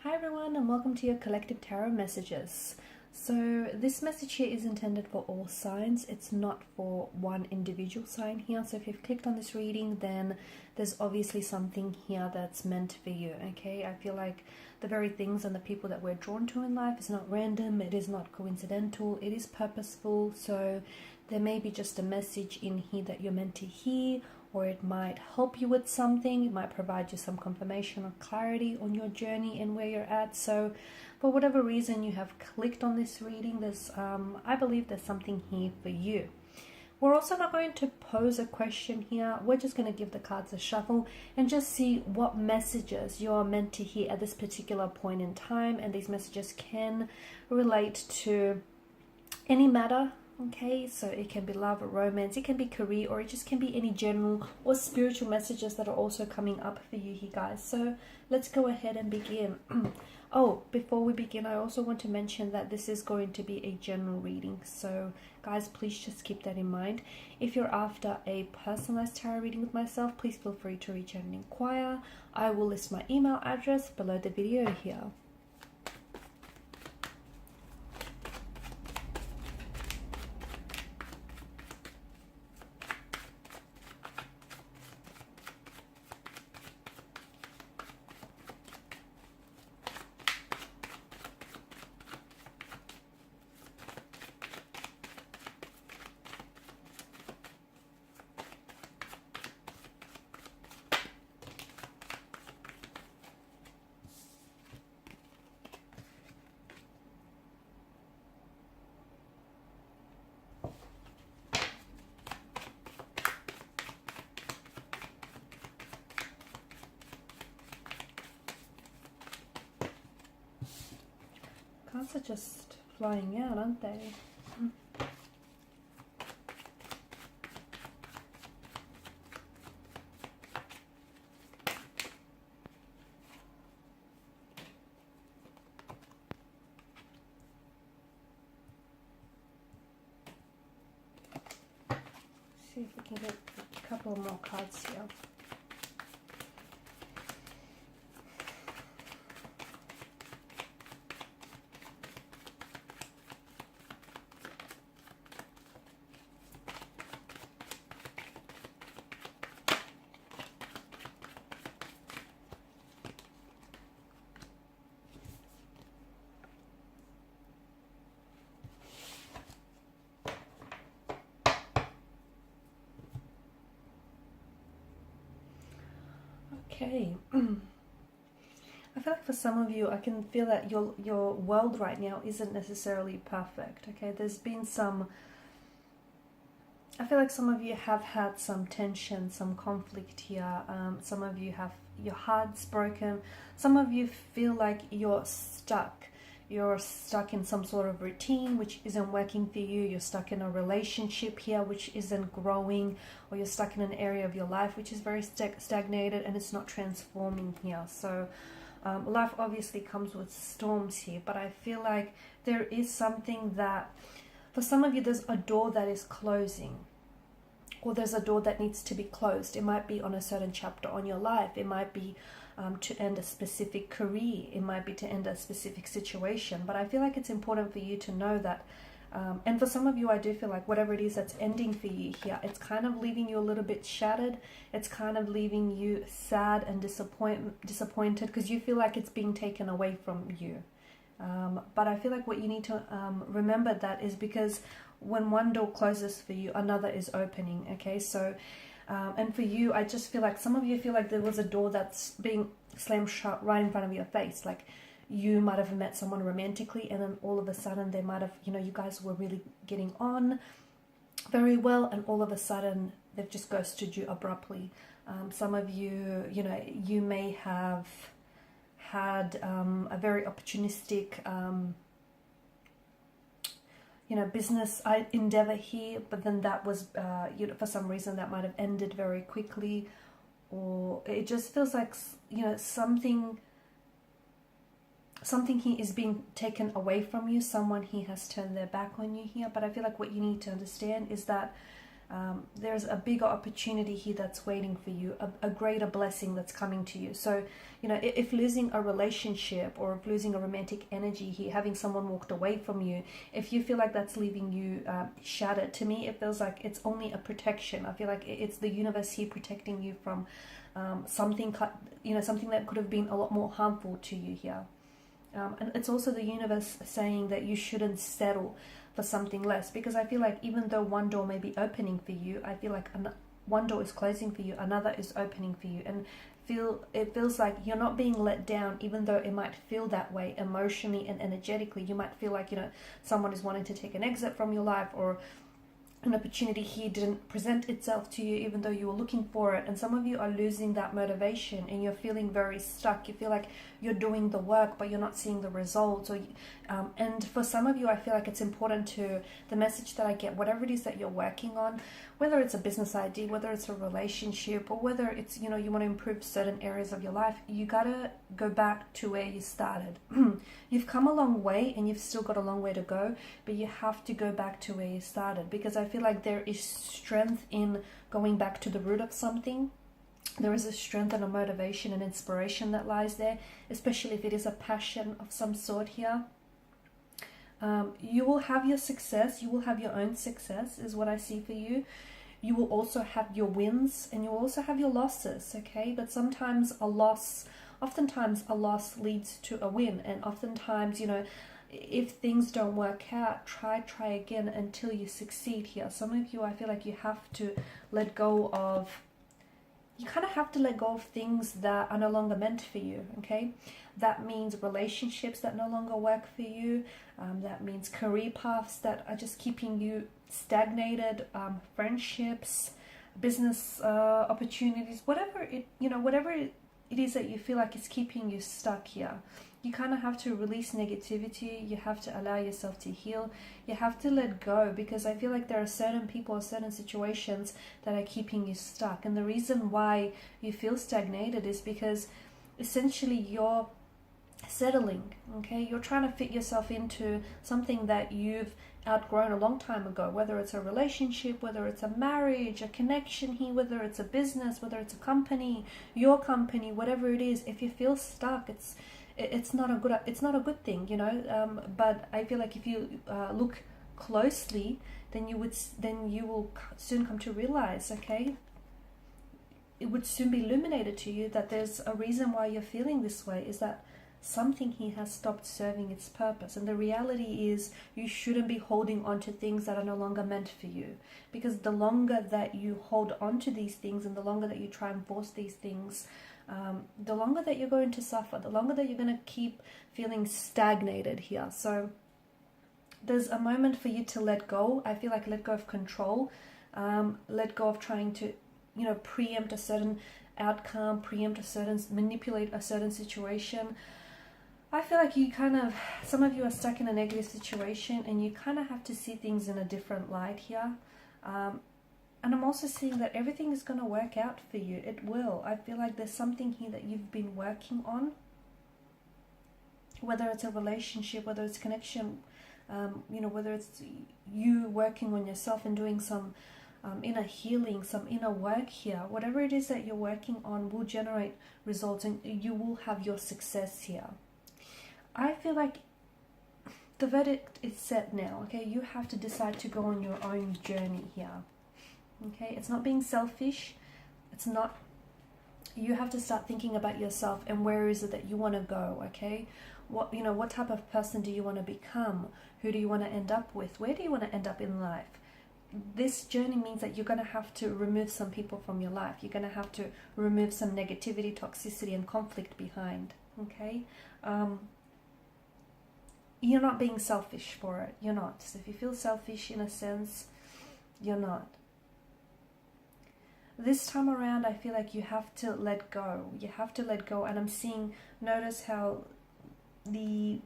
Hi everyone, and welcome to your collective tarot messages. So this message here is intended for all signs. It's not for one individual sign here. So if you've clicked on this reading, then there's obviously something here that's meant for you. Okay, I feel like the very things and the people that we're drawn to in life is not random, it is not coincidental, it is purposeful. So there may be just a message in here that you're meant to hear, or it might help you with something. It might provide you some confirmation or clarity on your journey and where you're at. So for whatever reason you have clicked on this reading, there's I believe there's something here for you. We're also not going to pose a question here. We're just going to give the cards a shuffle and just see what messages you are meant to hear at this particular point in time. And these messages can relate to any matter. Okay, so it can be love or romance, it can be career, or it just can be any general or spiritual messages that are also coming up for you here, guys. So let's go ahead and begin. Oh, before we begin, I also want to mention that this is going to be a general reading. So guys, please just keep that in mind. If you're after a personalized tarot reading with myself, please feel free to reach out and inquire. I will list my email address below the video here. Cards are just flying out, aren't they? See if we can get a couple more cards here. Okay. I feel like for some of you, I can feel that your world right now isn't necessarily perfect. Okay, there's been some, I feel like some of you have had some tension, some conflict here. Some of you have your hearts broken. Some of you feel like you're stuck. You're stuck in some sort of routine which isn't working for you. You're stuck in a relationship here which isn't growing, or you're stuck in an area of your life which is very stagnated and it's not transforming here. So life obviously comes with storms here, but I feel like there is something that, for some of you, there's a door that is closing, or there's a door that needs to be closed. It might be on a certain chapter on your life. It might be to end a specific career. It might be to end a specific situation. But I feel like it's important for you to know that, and for some of you, I do feel like whatever it is that's ending for you here, it's kind of leaving you a little bit shattered. It's kind of leaving you sad and disappointed because you feel like it's being taken away from you. But I feel like what you need to remember that is because when one door closes for you, another is opening. Okay, so and for you, I just feel like some of you feel like there was a door that's being slammed shut right in front of your face. Like you might have met someone romantically, and then all of a sudden they might have, you guys were really getting on very well, and all of a sudden they've just ghosted you abruptly. Some of you, you may have had a very opportunistic business endeavor here, but then that was for some reason that might have ended very quickly, or it just feels like something here is being taken away from you. Someone here has turned their back on you here. But I feel like what you need to understand is that There's a bigger opportunity here that's waiting for you, a greater blessing that's coming to you. So, you know, if losing a relationship or if losing a romantic energy here, having someone walked away from you, if you feel like that's leaving you shattered, to me it feels like it's only a protection. I feel like it's the universe here protecting you from something, you know, something that could have been a lot more harmful to you here. And it's also the universe saying that you shouldn't settle for something less, because I feel like even though one door may be opening for you, I feel like one door is closing for you, another is opening for you, and it feels like you're not being let down, even though it might feel that way emotionally and energetically. You might feel like, you know, someone is wanting to take an exit from your life, or an opportunity here didn't present itself to you even though you were looking for it, and some of you are losing that motivation and you're feeling very stuck. You feel like you're doing the work but you're not seeing the results, or and for some of you, I feel like it's important to, the message that I get, whatever it is that you're working on, whether it's a business idea, whether it's a relationship, or whether it's, you know, you want to improve certain areas of your life, you gotta go back to where you started. You've come a long way and you've still got a long way to go, but you have to go back to where you started, because I feel like there is strength in going back to the root of something. There is a strength and a motivation and inspiration that lies there, especially if it is a passion of some sort here. You will have your success, you will have your own success, is what I see for you. You will also have your wins and you will also have your losses, okay? But sometimes oftentimes a loss leads to a win, and oftentimes, you know, if things don't work out, try again until you succeed here. Some of you, I feel like you have to let go of, you kind of have to let go of things that are no longer meant for you, okay? That means relationships that no longer work for you. That means career paths that are just keeping you stagnated, friendships, business opportunities, whatever it is that you feel like is keeping you stuck here. You kind of have to release negativity. You have to allow yourself to heal. You have to let go, because I feel like there are certain people or certain situations that are keeping you stuck. And the reason why you feel stagnated is because essentially you're settling, okay? You're trying to fit yourself into something that you've outgrown a long time ago, whether it's a relationship, whether it's a marriage, a connection here, whether it's a business, whether it's a company, your company, whatever it is. If you feel stuck, it's not a good thing, you know. But I feel like if you look closely, then you will soon come to realize, okay, it would soon be illuminated to you that there's a reason why you're feeling this way, is that something here has stopped serving its purpose. And the reality is you shouldn't be holding on to things that are no longer meant for you, because the longer that you hold on to these things and the longer that you try and force these things, the longer that you're going to suffer, the longer that you're going to keep feeling stagnated here. So there's a moment for you to let go. I feel like let go of control, let go of trying to, you know, preempt a certain outcome, manipulate a certain situation. I feel like some of you are stuck in a negative situation and you kind of have to see things in a different light here. And I'm also seeing that everything is going to work out for you. It will. I feel like there's something here that you've been working on, whether it's a relationship, whether it's connection, you know, whether it's you working on yourself and doing some inner healing, some inner work here. Whatever it is that you're working on will generate results and you will have your success here. I feel like the verdict is set now, okay? You have to decide to go on your own journey here, okay? It's not being selfish. It's not, you have to start thinking about yourself and where is it that you want to go, okay? What type of person do you want to become? Who do you want to end up with? Where do you want to end up in life? This journey means that you're going to have to remove some people from your life. You're going to have to remove some negativity, toxicity, and conflict behind, okay? You're not being selfish for it. You're not. So if you feel selfish in a sense, you're not. This time around, I feel like you have to let go. You have to let go. And I'm seeing, notice how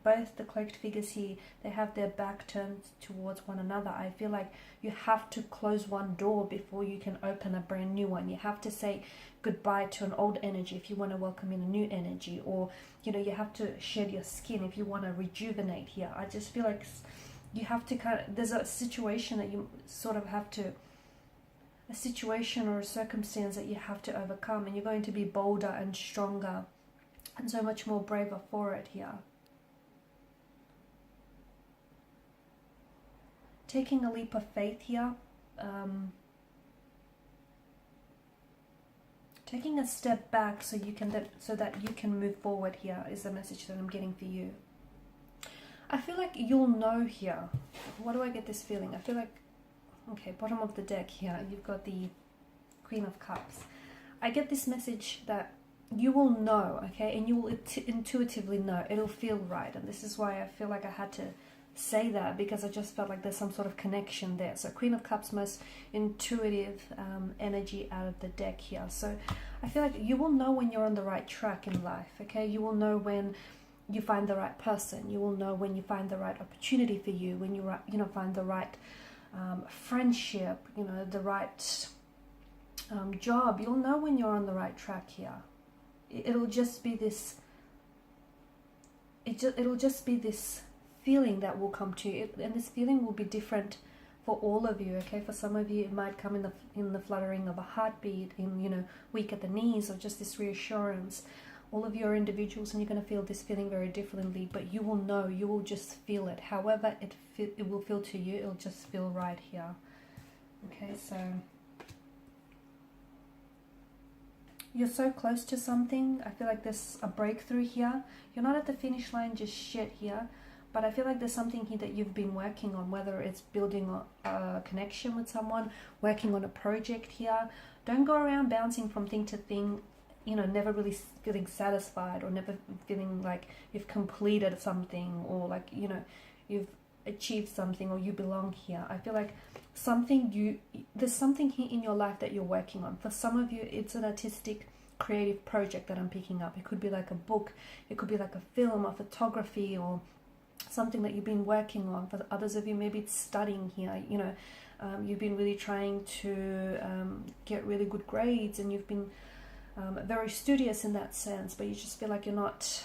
both the cloaked figures here, they have their back turned towards one another. I feel like you have to close one door before you can open a brand new one. You have to say goodbye to an old energy if you want to welcome in a new energy, or you know, you have to shed your skin if you want to rejuvenate here. I just feel like you have to there's a situation that you sort of have to a situation or a circumstance that you have to overcome, and you're going to be bolder and stronger and so much more braver for it here. Taking a leap of faith here. Taking a step back so that you can move forward here is the message that I'm getting for you. I feel like you'll know here. What do I get this feeling? I feel like, okay, bottom of the deck here, you've got the Queen of Cups. I get this message that you will know, okay, and you will intuitively know. It'll feel right, and this is why I feel like I had to say that, because I just felt like there's some sort of connection there. So Queen of Cups, most intuitive energy out of the deck here. So I feel like you will know when you're on the right track in life, okay? You will know when you find the right person. You will know when you find the right opportunity for you, when you find the right friendship, the right job. You'll know when you're on the right track here. It'll just be this. It'll just be this feeling that will come to you, and this feeling will be different for all of you. Okay, for some of you it might come in the fluttering of a heartbeat, in weak at the knees, or just this reassurance. All of you are individuals, and you're going to feel this feeling very differently, but you will know, you will just feel it. However it will feel to you, it'll just feel right here. Okay, so you're so close to something. I feel like there's a breakthrough here. You're not at the finish line just yet here, but I feel like there's something here that you've been working on, whether it's building a connection with someone, working on a project here. Don't go around bouncing from thing to thing, never really feeling satisfied, or never feeling like you've completed something, or like, you've achieved something, or you belong here. I feel like there's something here in your life that you're working on. For some of you, it's an artistic, creative project that I'm picking up. It could be like a book, it could be like a film, or photography, or something that you've been working on. For others of you, maybe it's studying here. You've been really trying to get really good grades, and you've been very studious in that sense, but you just feel like you're not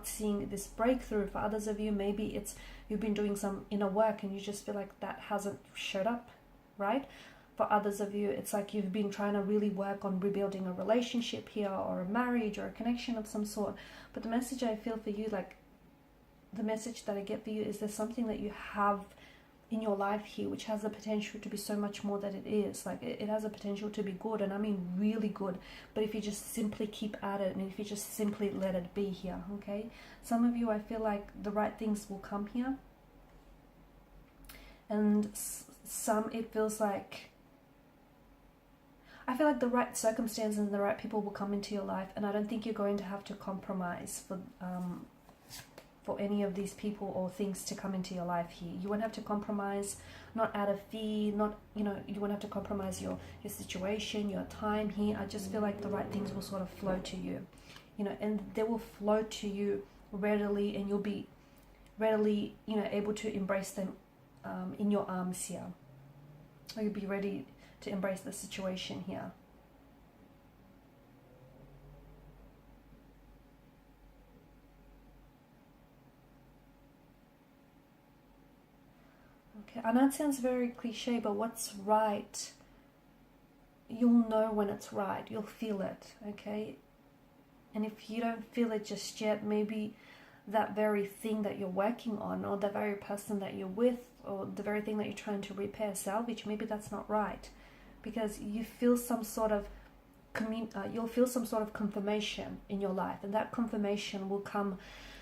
seeing this breakthrough. For others of you, maybe it's you've been doing some inner work and you just feel like that hasn't showed up, right? For others of you, it's like you've been trying to really work on rebuilding a relationship here, or a marriage, or a connection of some sort. But the message I feel for you, like the message that I get for you, is there's something that you have in your life here which has the potential to be so much more than it is. Like it has a potential to be good, and I mean really good, but if you just simply keep at it, and if you just simply let it be here, okay? Some of you, I feel like the right things will come here, and some it feels like, I feel like the right circumstances and the right people will come into your life, and I don't think you're going to have to compromise for any of these people or things to come into your life here. You won't have to compromise, not out of fear, you won't have to compromise your situation, your time here. I just feel like the right things will sort of flow to you, and they will flow to you readily, and you'll be readily, able to embrace them in your arms here. Or you'll be ready to embrace the situation here. I know it sounds very cliche, but what's right, you'll know when it's right. You'll feel it, okay? And if you don't feel it just yet, maybe that very thing that you're working on, or the very person that you're with, or the very thing that you're trying to repair, salvage, maybe that's not right. Because you feel some sort of you'll feel some sort of confirmation in your life, and that confirmation will come.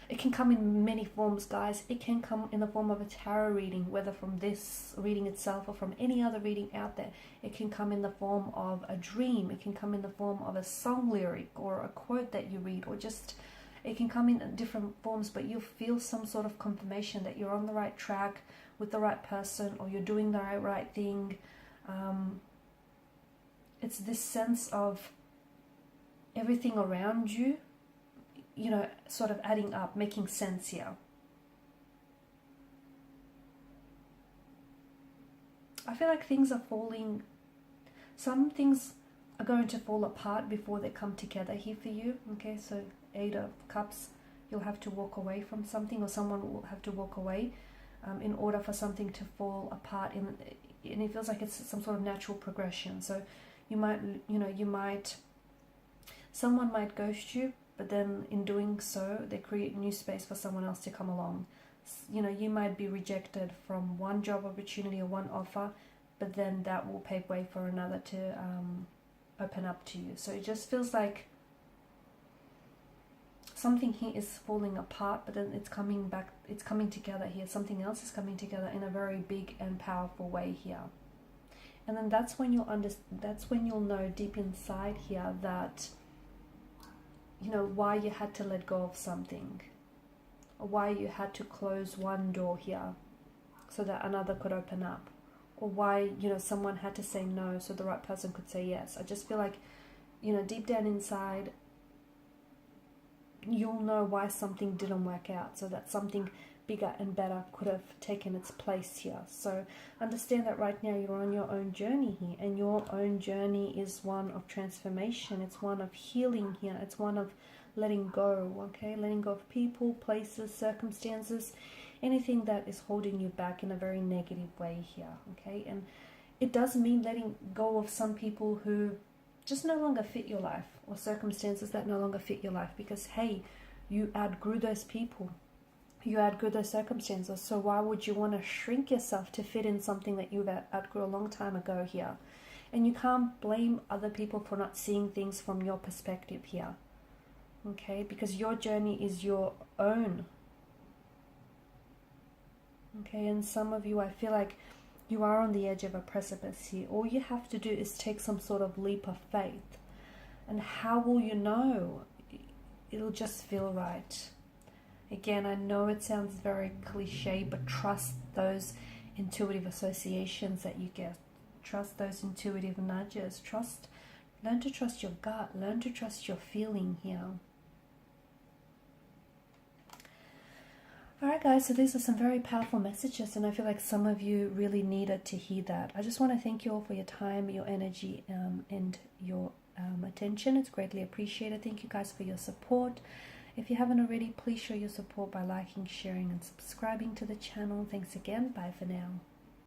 It can come in many forms, guys. It can come in the form of a tarot reading, whether from this reading itself or from any other reading out there. It can come in the form of a dream. It can come in the form of a song lyric, or a quote that you read, or just, it can come in different forms, but you'll feel some sort of confirmation that you're on the right track with the right person, or you're doing the right thing. It's this sense of everything around you, sort of adding up, making sense here. I feel like things are falling, some things are going to fall apart before they come together here for you, okay? So 8 of Cups, you'll have to walk away from something, or someone will have to walk away in order for something to fall apart and it feels like it's some sort of natural progression. So you might, someone might ghost you, but then in doing so, they create new space for someone else to come along. You might be rejected from one job opportunity or one offer, but then that will pave way for another to open up to you. So it just feels like something here is falling apart, but then it's coming back, it's coming together here. Something else is coming together in a very big and powerful way here. And then that's when you'll know deep inside here that, why you had to let go of something, or why you had to close one door here so that another could open up, or why, someone had to say no so the right person could say yes. I just feel like, deep down inside, you'll know why something didn't work out, so that something bigger and better could have taken its place here. So understand that right now you're on your own journey here, and your own journey is one of transformation. It's one of healing here. It's one of letting go, okay? Letting go of people, places, circumstances, anything that is holding you back in a very negative way here, okay? And it does mean letting go of some people who just no longer fit your life, or circumstances that no longer fit your life, because hey, you outgrew those people, you outgrew those circumstances. So why would you want to shrink yourself to fit in something that you outgrew a long time ago here? And you can't blame other people for not seeing things from your perspective here, okay? Because your journey is your own, okay? And some of you, I feel like you are on the edge of a precipice here. All you have to do is take some sort of leap of faith. And how will you know? It'll just feel right. Again, I know it sounds very cliche, but trust those intuitive associations that you get. Trust those intuitive nudges. Learn to trust your gut. Learn to trust your feeling here. Alright guys, so these are some very powerful messages, and I feel like some of you really needed to hear that. I just want to thank you all for your time, your energy, and your attention. It's greatly appreciated. Thank you guys for your support. If you haven't already, please show your support by liking, sharing, and subscribing to the channel. Thanks again. Bye for now.